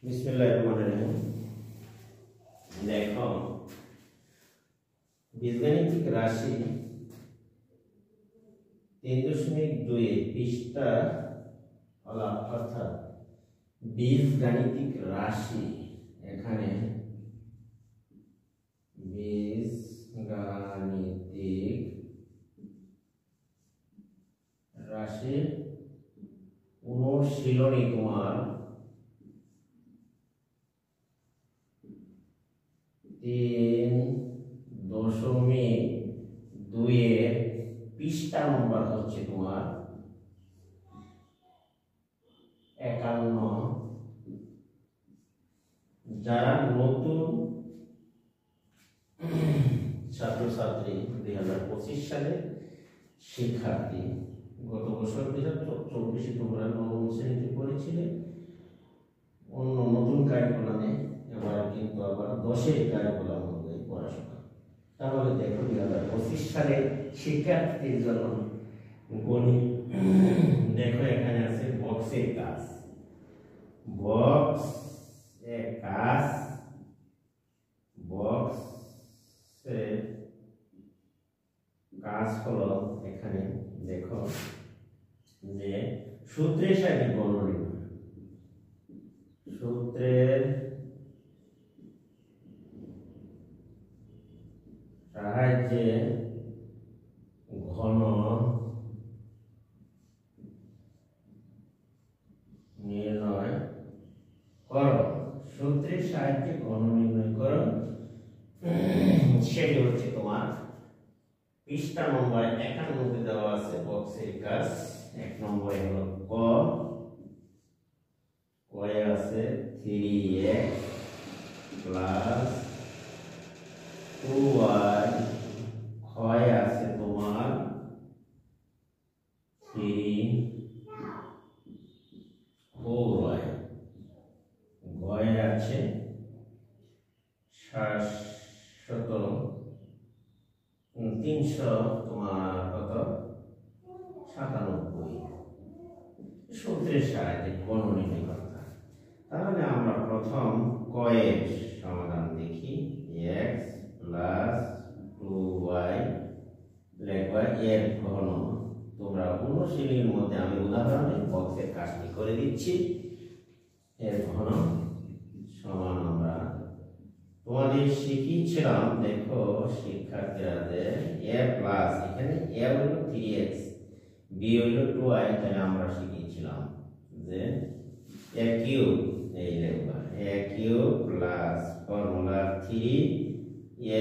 বিসমিল্লাহিররহমানিররহিম। দেখো, বীজগাণিতিক রাশি 3.2 পৃষ্ঠা অর্থাৎ বীজগাণিতিক রাশি। এখানে বীজগাণিতিক রাশি অনুশীলনী তোমার 3.2 পৃষ্ঠা নম্বর হচ্ছে তোমার 51। যারা নতুন ছাত্রছাত্রী 2025 সালে শিক্ষার্থী, গত বছর 2024 তোমরা নবম শ্রেণীতে পড়েছিলে অন্য নতুন কারিকুলামে, এবার কিন্তু আবার 10 কারিকুলাম অনুযায়ী পড়াশোনা। তাহলে দেখো 2025 সালে শিক্ষার্থীর জন্য গণিত। দেখো এখানে আছে বক্সের কাজ, বক্সের কাজ হলো এখানে দেখো যে সূত্রের সাহায্যে গণনা, সূত্রের সাহায্যে ঘন নির্ণয় করো। সূত্রের সাহায্যে ঘন নির্ণয় করো, সেটি হচ্ছে তোমার পৃষ্ঠা নম্বর 51 দেওয়া আছে বক্সের কাজ। 1 নম্বরে হলো কয়ে আছে 3x প্লাস 2y, ক্ষয় আছে তোমার 4y, গয়ে আছে 300 তোমার কত 97। সূত্রের সাহায্যে গণ নির্ণয় করতে। তাহলে আমরা প্রথম কয়ের সমাধান দেখি। x প্লাস 2y লেখবা এর ঘন। তোমরা অনুশীলনীর মধ্যে আমি উদাহরণে বক্সের কাজটি করে দিচ্ছি। এর ঘন সমান আমরা তোমাদের শিখিয়েছিলাম। দেখো শিক্ষার্থীরা যে a প্লাস এখানে a হলো 3x, b হলো 2y, তাহলে আমরা শিখিয়েছিলাম যে a কিউব, এই লেখবা a cube plus formula 3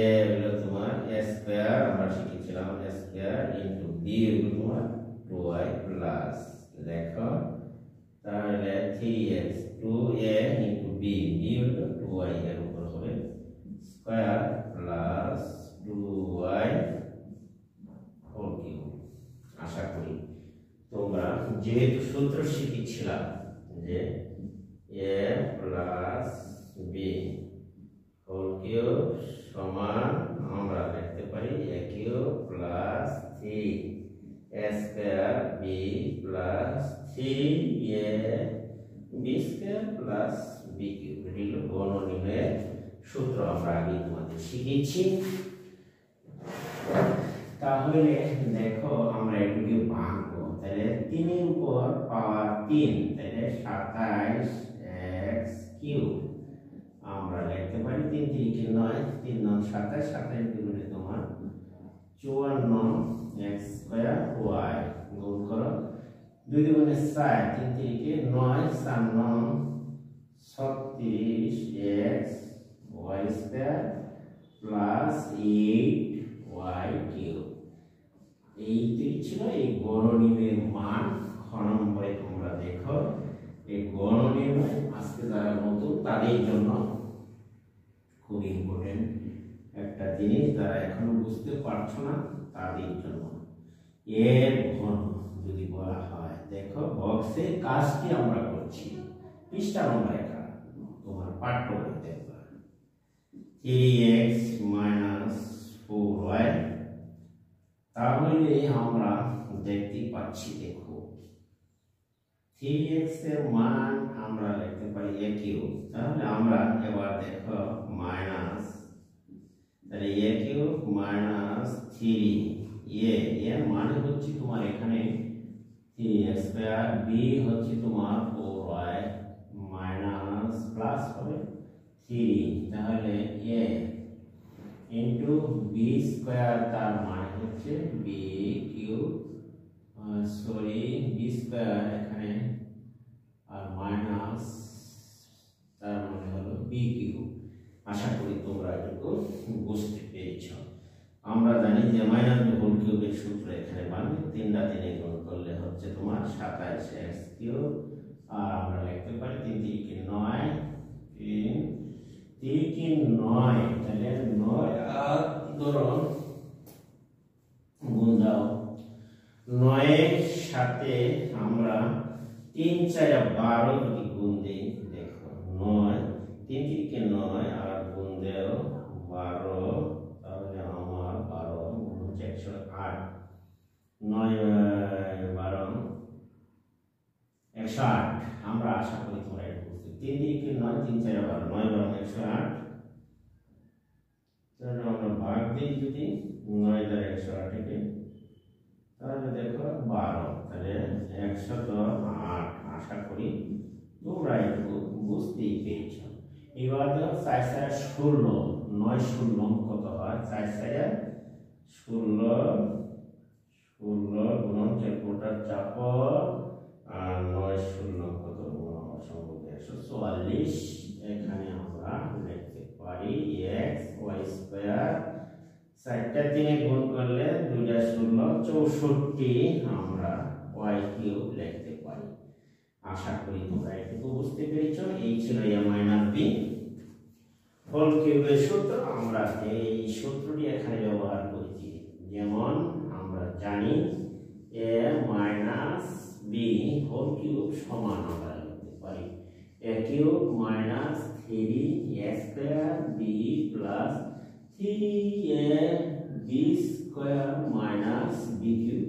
a হলো তোমার a স্কয়ার, আমরা শিখেছিলাম a স্কয়ার ইনটু b হলো তোমার 2y প্লাস। দেখো তাহলে 3x 2a into b, b হলো 2y, এর উপর হবে square plus 2y whole cube. আশা করি তোমরা যেহেতু সূত্র শিখেছিলাম যে a plus b whole cube সমান আমরা লিখতে পারি a cube plus 3a square b plus 3a b square plus b cube. এটি হলো গণ নির্ণয়ের সূত্র, আমরা আগে তোমাদের শিখেছি। তাহলে দেখো আমরা এটাকে ভাঙবো, তাহলে 3 এর উপর পাওয়ার 3, তাহলে 27x কিউব। আমরা লিখতে পারি 3 3 9, 3 9 27, 27 গুণে তোমার 54x স্কয়ার y গুণ করো 2 দুগুণে 4, 3 3 9, 4 9 36x y square plus 8y cube. এইটি ছিল এই গণ নির্ণয়ের মান। খ নম্বরে তোমরা দেখো এই গণ নির্ণয় আজকে যারা নতুন তাদের জন্য খুব ইম্পর্টেন্ট একটা জিনিস, যারা এখনো বুঝতে পারছো না তাদের জন্য। এর ঘন যদি বলা হয়, দেখো বক্সের কাজটি আমরা করছি পৃষ্ঠা নম্বর 51 তোমার পাঠ্য বই দেখবা 3x minus 4y। তাহলে আমরা দেখতে পাচ্ছি, দেখো 3x এর মান আমরা লিখতে পারি a কিউব। তাহলে আমরা এবার দেখো মাইনাস, তাহলে a কিউব মাইনাস 3a এর মানে হচ্ছে তোমার এখানে 3x স্কয়ার, b হচ্ছে তোমার 4y মাইনাস প্লাস হবে 3, তাহলে a ইনটু b স্কয়ার, তার মানে হচ্ছে b cube, sorry b square এখানে, আর মাইনাস তার মানে হলো b কিউব। আশা করি তোমরা এটুকু বুঝতে পেরেছো। আমরা জানি যে মাইনাস b হোল কিউবের সূত্র এখানে বানাবে, 3টা 3 গুণ করলে হচ্ছে তোমার 27x কিউব, আর আমরা লিখতে পারি 3 3 9, 3 3 9, তাহলে 9 আর ধরো গুণ দাও 9 এর সাথে আমরা 3 4 12 যদি গুণ দেই, দেখো 9 3 3 9 আর গুণ দেও 12, তাহলে আমার 12 গুণ 108, 9 12 108। আমরা আশা করি তোমরা এটা বুঝতে, 3 3 9 3 4 12 9 12 108, তাহলে আমরা ভাগ দিই যদি 9 দ্বারা 108 কে, তাহলে দেখো 12, তাহলে 108। আশা করি তোমরা একটু বুঝতেই পেরেছো। এবার দেখো 4 4 16, 9 16 কত হয়, 4 4 16 16 গুণন ক্যালকুলেটর চাপো, আর 9 16 কত গুণ সম্ভব 144। এখানে আমরা লিখতে পারি x y স্কয়ার, 4টা 3 গুণ করলে 2টা 16 64, আমরা y কিউব লিখতে পারি। আশা করি তোমরা এটুকু বুঝতে পেরেছো। এই ছিল a মাইনাস b হোল কিউবের সূত্র। আমরা এই সূত্রটি এখানে ব্যবহার করেছি, যেমন আমরা জানি a minus b whole cube সমান আমরা লিখতে পারি a cube minus 3a square b plus 3ab square minus b cube.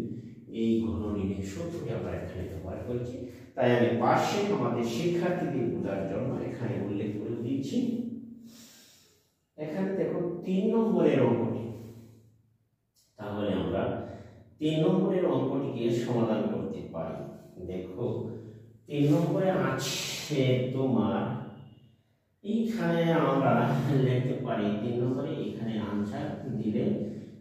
এই ঘননির্ণয় সূত্রটি আমরা এখানে ব্যবহার করেছি, তাই আমি পাশে আমাদের শিক্ষার্থীদের বোঝার জন্য এখানে উল্লেখ করে দিচ্ছি। এখানে দেখো 3 নম্বরের অঙ্কটি, তাহলে আমরা 3 নম্বরের অঙ্কটিকে সমাধান করতে পারি। দেখো 3 নম্বরে আছে তোমার, এইখানে আমরা লিখতে পারি 3 নম্বরে এখানে आंसर দিলে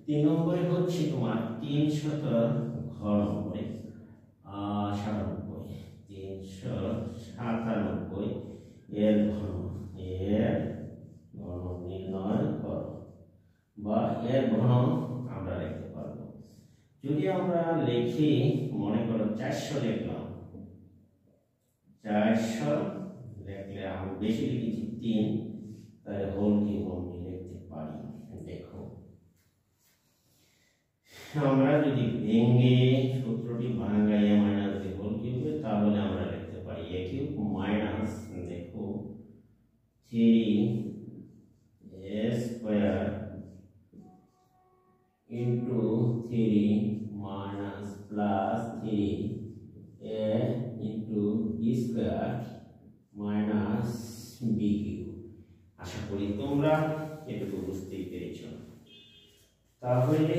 3 নম্বরে হচ্ছে তোমার 397 এর ঘন নির্ণয় করো, বা এর ঘন আমরা লিখতে পারবো। যদি আমরা লিখি, মনে করো 400 লিখলাম, 400 লিখলে আমি বেশি লিখেছি 3, তাহলে হোল কিউব আমি লিখতে পারি। দেখো আমরা যদি ভেঙে সূত্রটি ভাঙাই a মাইনাস b হোল কিউবে, তাহলে আমরা লিখতে পারি a কিউব মাইনাস, দেখো 3a square into 3 minus plus 3a into b square minus b cube. আশা করি তোমরা এটুকু বুঝতেই পেরেছো। তাহলে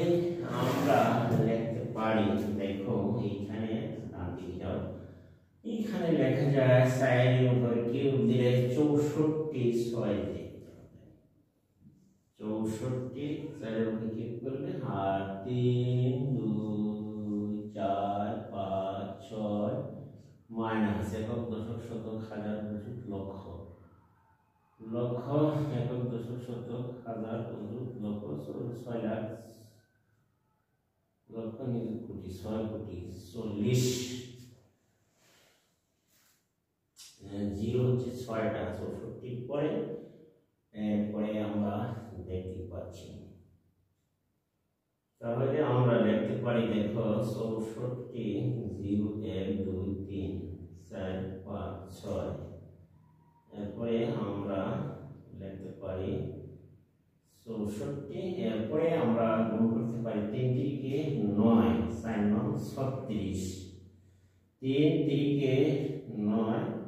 আমরা লিখতে পারি, দেখো এইখানে ডান দিকে যাও, এইখানে লেখা যায় 4 এর উপর কিউব দিলে 64 6 দিতে হবে, 64 4 এর উপর কিউব করলে, আর 3 2 4 5 6 মাইনাস একক দশক শতক হাজার দশক লক্ষ, লক্ষ একক দশক শতক হাজার লক্ষ 6 লাখ লক্ষ নিযুত কোটি 6 কোটি 40, জিরো হচ্ছে 6টা 64 পরে, এরপরে আমরা দেখতে পাচ্ছি। তাহলে আমরা লিখতে পারি, দেখো 64 0 1 2 3 4 5 6, এরপরে আমরা লিখতে পারি 64, এরপরে আমরা গুণ করতে পারি 3 3 9 4 9 36, 3 3 9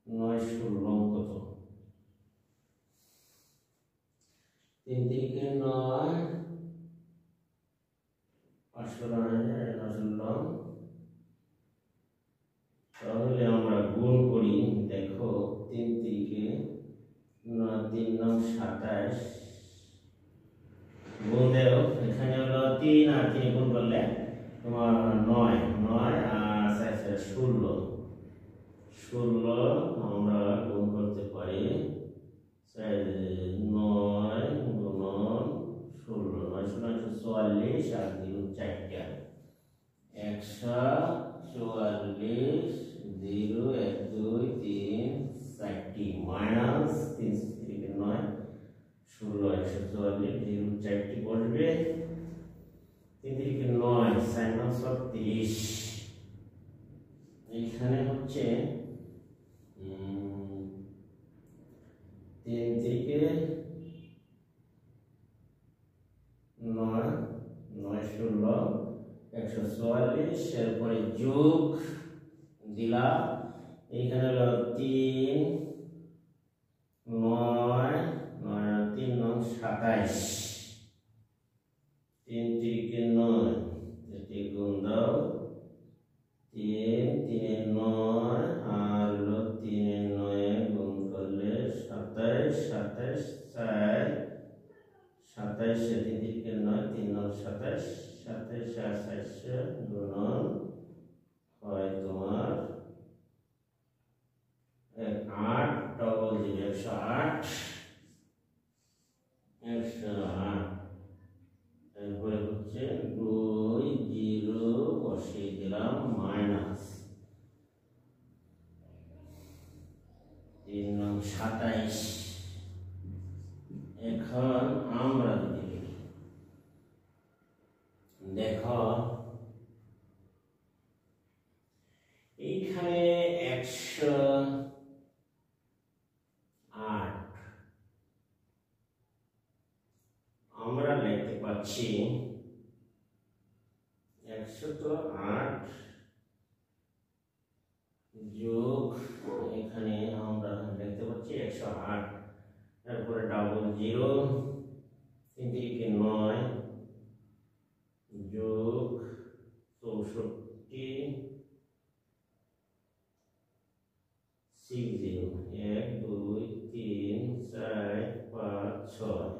9 16 কত 3 3 9 8 তাহলে আমরা গুণ করি দেখো 3 3 9 3 9 27 গুণ দেও এখানে হলো 3 আর 3 গুণ করলে তোমার 9 9 আর 16 16 আমরা গুণ করতে পারি 9 গুণন 16 9 44 আর 0 4টা 144 0 1 2 3 4টি মাইনাস 3 3 9 16 144 0 4টি বসবে 3 3 9 sin 30 এখানে হচ্ছে 3 3 9 9 16 144 এরপরে যোগ দিলাম এইখানে হলো 3 9 9 3 9 27 3 3 9 এটি গুণ দাও 3 3 9 আর হলো 3 9 গুণ করলে 27 27 4 27 3 3 9 3 9 27 27 আর 4 গুণন হয় তোমার 8 ডবল 108 108 এরপরে হচ্ছে 2 0 বসিয়ে দিলাম মাইনাস 3 9 27 এখন আমরা যদি দেখো এইখানে 108 আমরা লিখতে পাচ্ছি 108 যোগ এখানে আমরা লিখতে পাচ্ছি 108 তারপরে ডাবল 0 3 3 9 যোগ 64 60 1 2 3 4 5 6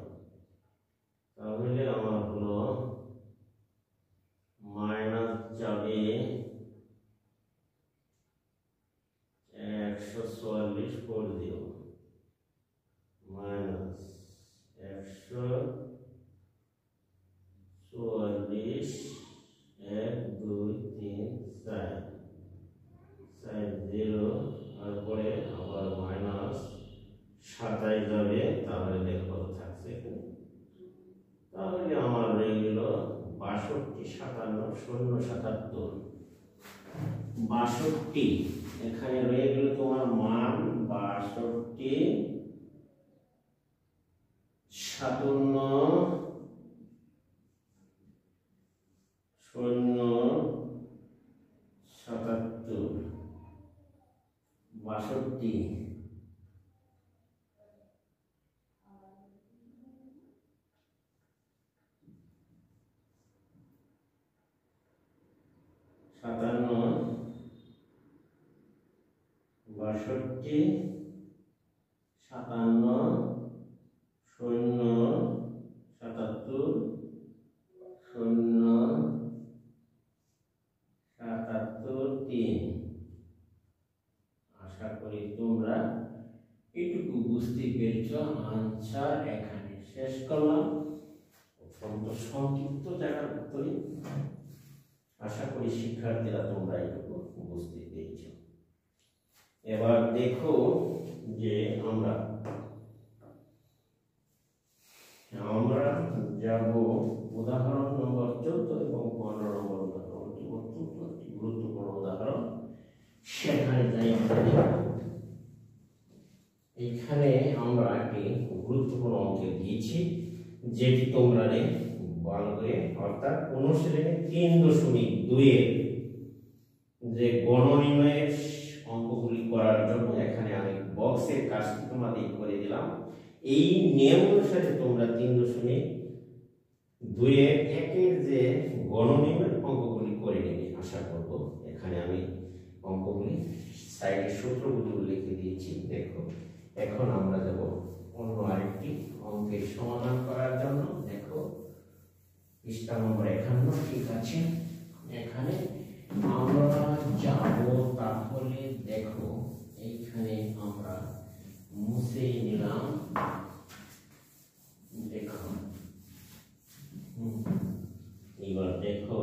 তাহলে আমার হলো মাইনাস যাবে 144 করে দিও মাইনাস 144 1 2 3 4 0 তারপরে আবার মাইনাস 27 যাবে তাহলে দেখো কত থাকছে এখানে তাহলে আমার রয়ে গেল 62 57 0 77 62 এখানে রয়ে গেল তোমার মান 62 57 0 77 62 62 57 0 77 0 77 3 আশা করি তোমরা এটুকু বুঝতে পেরেছো আনসার এখানে শেষ করলাম অত্যন্ত সংক্ষিপ্ত জায়গার উত্তরে আশা করি শিক্ষার্থীরা তোমরা এটুকু বুঝতে পেরেছো এবার দেখো যে আমরা যাব উদাহরণ নম্বর 14 এবং 15 নম্বর উদাহরণ অত্যন্ত গুরুত্বপূর্ণ উদাহরণ সেখানে যাই আমরা দেখব এখানে আমরা একটি গুরুত্বপূর্ণ অঙ্ক দিয়েছি যেটি তোমরা ভালো করে, অর্থাৎ অনুশীলনী 3.2 এর যে গণনির্ণয়ের অঙ্কগুলি করার জন্য এখানে আমি বক্সের কাজটি তোমাদের করে দিলাম। এই নিয়ম অনুসারে তোমরা 3.2 এর একের যে গণনির্ণয়ের অঙ্কগুলি করে নেবে আশা করব। এখানে আমি অঙ্কগুলি সাইডে সূত্রগুলি লিখে দিয়েছি। দেখো, এখন আমরা যাব অন্য আরেকটি অঙ্কের সমাধান করার জন্য। দেখো পৃষ্ঠা নম্বর 51, ঠিক আছে। এখানে আমরা যাব, তাহলে দেখো এইখানে আমরা মুছে নিলাম। দেখো এবার দেখো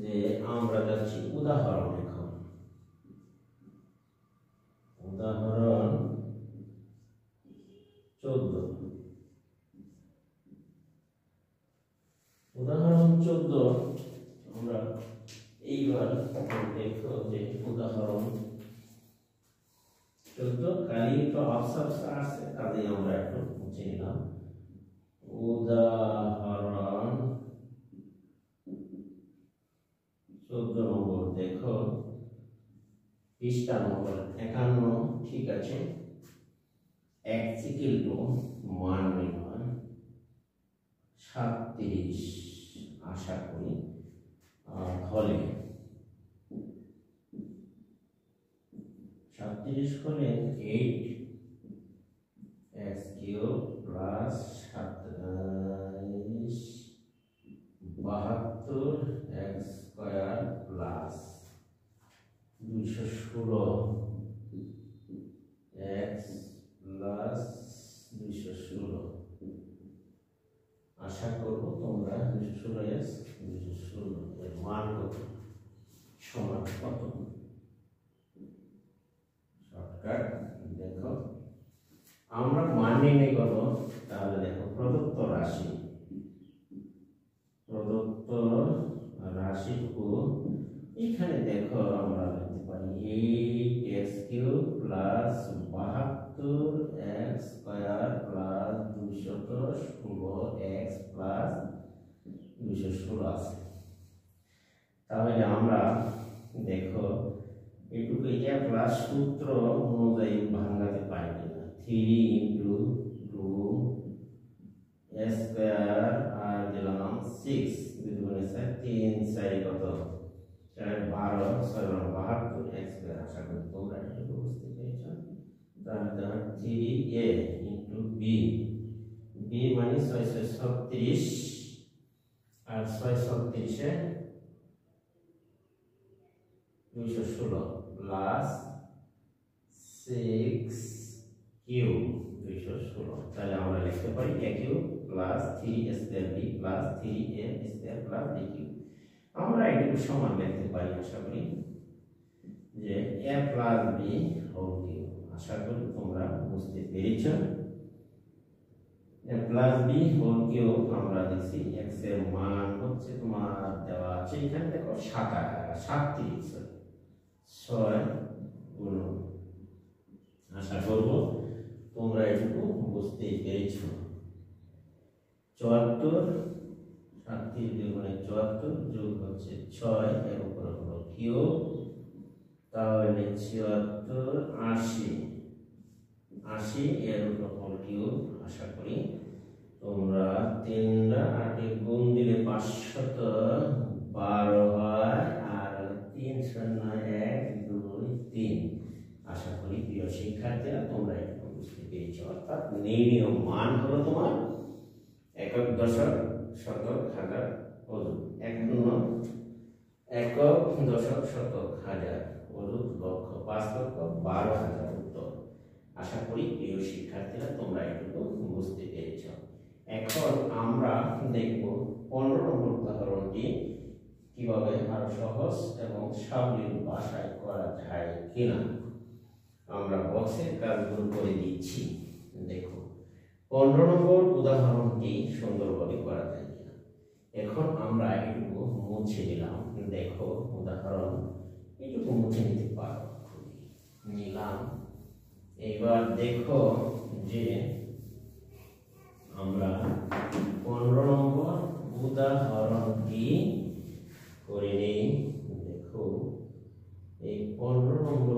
যে আমরা যাচ্ছি উদাহরণ। এখন উদাহরণ 14। উদাহরণ 14 আমরা এইবার দেখো যে উদাহরণ 14 কালি তো অপশন আছে, কাজে আমরা একটু মুছে নিলাম। উদাহরণ 14 নম্বর, দেখো পৃষ্ঠা নম্বর 51, ঠিক আছে। x মান নির্ণয় 37 আশা করি হলে 37 হলে 8x³ plus 27 72x² plus 216 x plus 216। আশা করব তোমরা 216 এর মান কত সমান কত। শর্টকাট দেখো আমরা মান নির্ণয় করব। তাহলে দেখো প্রদত্ত রাশিটুকু এখানে দেখো আমরা লিখতে পারি 8x³ plus 72x² plus 216x plus 216 আছে। তাহলে আমরা দেখো এটুকু এটা প্লাস সূত্র অনুযায়ী ভাঙাতে পারি না। 3 × 2 আর দিলাম 6 দুগুণে 3 4 কত 12 6 72x²। আশা করি তোমরা এটা বুঝতে পেরেছো। তাহলে 3a × b মানে 636 আর 636 এ 216 প্লাস 6³ 216। তাহলে আমরা লিখতে পারি a³ plus 3a² b plus 3a² plus b³ আমরা এটুকু সমান লিখতে পারি। আশা করি যে a plus b whole cube. আশা করি তোমরা বুঝতে পেরেছো। a plus b whole cube আমরা দেখছি x এর মান হচ্ছে তোমার দেওয়া আছে এখানে। দেখো 37 6 গুণ। আশা করব তোমরা এটুকু বুঝতে পেরেছো। 74 37 দুগুণে 74 যোগ হচ্ছে 6 এর উপর হলো কিউব। তাহলে 74 80 এর উপর হলো কিউব। আশা করি তোমরা 3 8 গুণ দিলে 512 হয় আর 3 0 1 2 3। আশা করি প্রিয় শিক্ষার্থীরা তোমরা এটা বুঝতে পেরেছো। অর্থাৎ নির্ণীয় মান হলো তোমার একক দশক শতক হাজার অযুত, 51 একক দশক শতক হাজার অযুত লক্ষ 5,12,000 উত্তর। আশা করি প্রিয় শিক্ষার্থীরা তোমরা এটুকু বুঝতে পেরেছ। এখন আমরা দেখব 15 নম্বর উদাহরণটি কিভাবে আরো সহজ এবং সাবলীল ভাষায় করা যায় কিনা। আমরা বক্সের কাজগুলো করে দিচ্ছি। দেখো 15 নম্বর উদাহরণটি সুন্দরভাবে করা যায় কিনা। এখন আমরা এটুকু মুছে নিলাম। দেখো উদাহরণ এটুকু মুছে নিতে পারো, নিলাম। এবার দেখো যে আমরা 15 নম্বর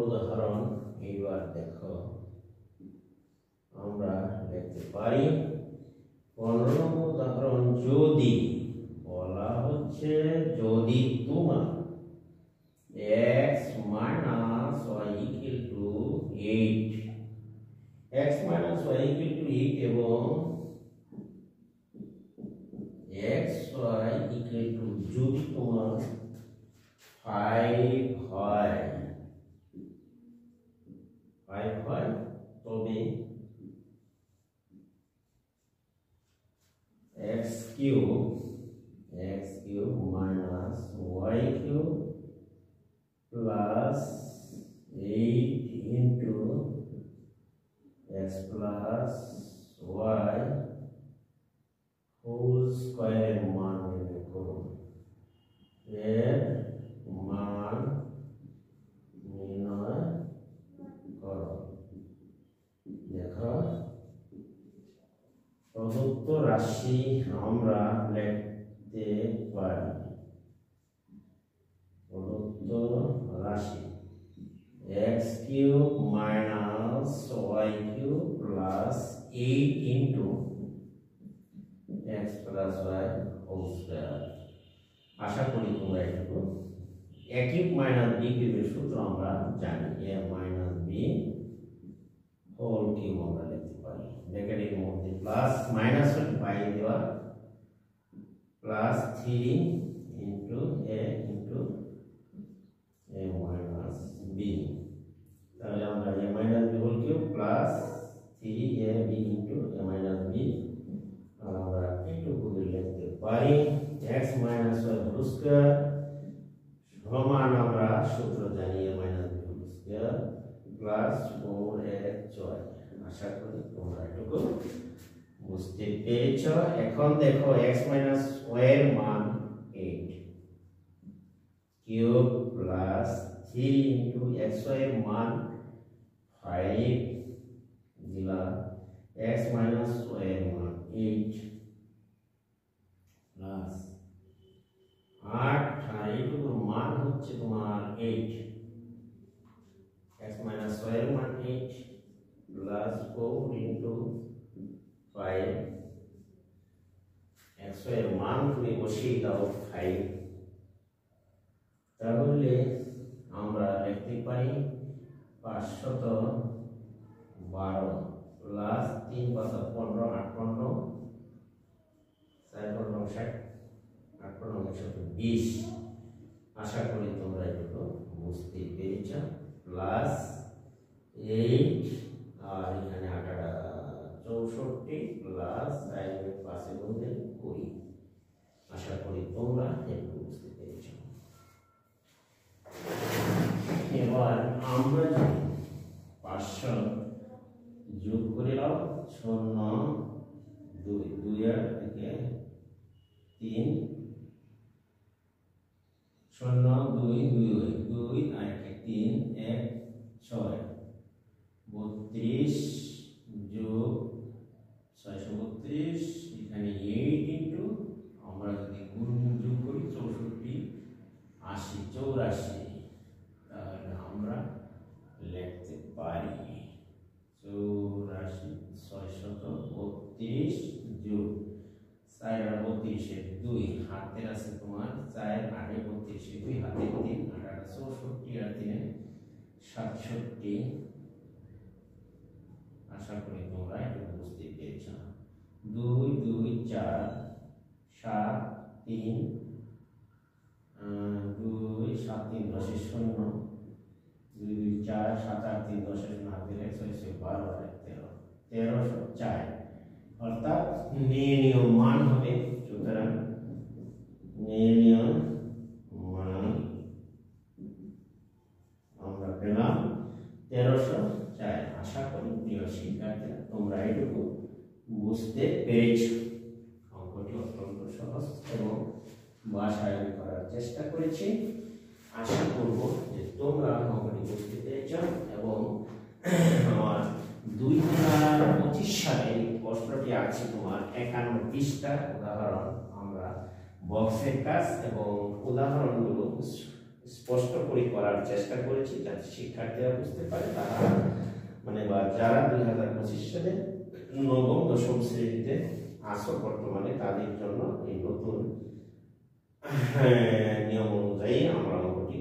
উদাহরণ এইবার দেখো আমরা লিখতে পারি 15 নম্বর উদাহরণ যদি বলা হচ্ছে যদি তোমার x minus y equal to 8 x minus y equal to 8 এবং x y equal to যদি তোমার 5 হয় তবে x cube minus y cube plus 8 into x plus y whole square মান নির্ণয় করুন এর মান নির্ণয় করো দেখো প্রদত্ত রাশি আমরা লিখতে পারি প্রদত্ত রাশি x cube minus y cube plus 8 into x plus y whole square আশা করি তোমরা এটুকু a cube minus b cube এর সূত্র আমরা জানি a minus b whole cube আমরা লিখতে পারি ব্র্যাকেটের মধ্যে প্লাস মাইনাস হলে বাইরে দেওয়া plus 3 into a minus b তাহলে আমরা a minus b whole cube plus 3ab into a minus b আমরা এটুকু লিখতে পারি x minus y whole square সমান আমরা সূত্র জানি a minus b whole square plus 4xy আশা করি তোমরা এটুকু বুঝতে পেরেছো এখন দেখো x minus y এর মান 8 কিউব প্লাস 3 into xy এর মান 5 দিলা x minus y এর মান 8 প্লাস 8 আর এইটুকুর মান হচ্ছে তোমার 8 x minus y এর মান 8 plus 4 into 5 x এর মান তুমি বসিয়ে দাও 5 তাহলে আমরা লিখতে পারি 512 প্লাস 3 পাঁচ 15 8 15 4 15 60 8 15 120 আশা করি তোমরা এটুকু বুঝতে পেরেছো প্লাস 8 আর এখানে 64 প্লাস 5 মধ্যে 20 আশা করি তোমরা একটু বুঝতে পেরেছো এবার আমরা যদি 500 যোগ করে দাও 0 2 এর থেকে 3 0 2 2 আর 3 1 6 32 যোগ 632 এখানে 8 ইনটু আমরা যদি গুণ যোগ করি 64 80 84 তাহলে আমরা লিখতে পারি 84 632 যোগ 4 এর 2 হাতের আছে তোমার 4 8 32 2 হাতে 3 8 64 আর 3 67 আশা করি তোমরা এটা বুঝতে পেরেছো 2 2 4 7 3 2 7 3 10 0 2 2 4 7 8 3 10 0 হাতে 112 আর 1304 অর্থাৎ নির্ণীয় মান হবে সুতরাং নির্ণীয় মান আমরা পেলাম 1304 আশা করি প্রিয় শিক্ষার্থীরা তোমরা এটুকু বুঝতে পেরেছো অঙ্কটি অত্যন্ত সহজ এবং বাসায় করার চেষ্টা করেছি আশা করব যে তোমরা অঙ্কটি বুঝতে পেরেছো এবং আমার 2025 সালে প্রশ্নটি আছে তোমার 51 পৃষ্ঠা উদাহরণ আমরা বক্সের কাজ এবং উদাহরণগুলো স্পষ্ট করে করার চেষ্টা করেছি যাতে শিক্ষার্থীরা বুঝতে পারে তারা বা যারা 2025 সালে নবম দশম শ্রেণীতে আসো বর্তমানে তাদের জন্য এই নতুন নিয়ম অনুযায়ী আমরা অঙ্কটি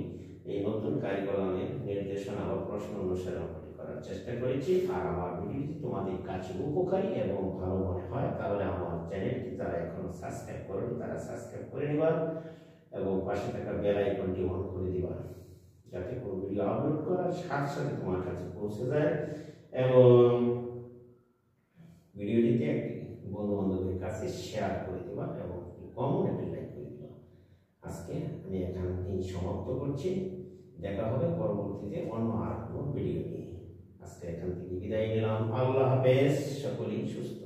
এই নতুন কারিকুলামের নির্দেশনা বা প্রশ্ন অনুসারে অঙ্কটি করার চেষ্টা করেছি। আর আমার ভিডিওটি তোমাদের কাছে উপকারী এবং ভালো মনে হয় তাহলে আমার চ্যানেলটি যারা এখনো সাবস্ক্রাইব করেনি তারা সাবস্ক্রাইব করে নিবা এবং পাশে থাকা বেল আইকনটি অন করে দিবা যাতে কোনো ভিডিও আপলোড করার সাথে সাথে তোমার কাছে পৌঁছে যায়। এবং ভিডিওটিতে একটি বন্ধু বান্ধবের কাছে শেয়ার করে দিবা এবং কমন একটি লাইক করে দিবা। আজকে আমি এখানেই সমাপ্ত করছি, দেখা হবে পরবর্তীতে অন্য আর কোনো ভিডিও নিয়ে। আজকে এখান থেকে বিদায় নিলাম, আল্লাহ হাফেজ, সকলেই সুস্থ।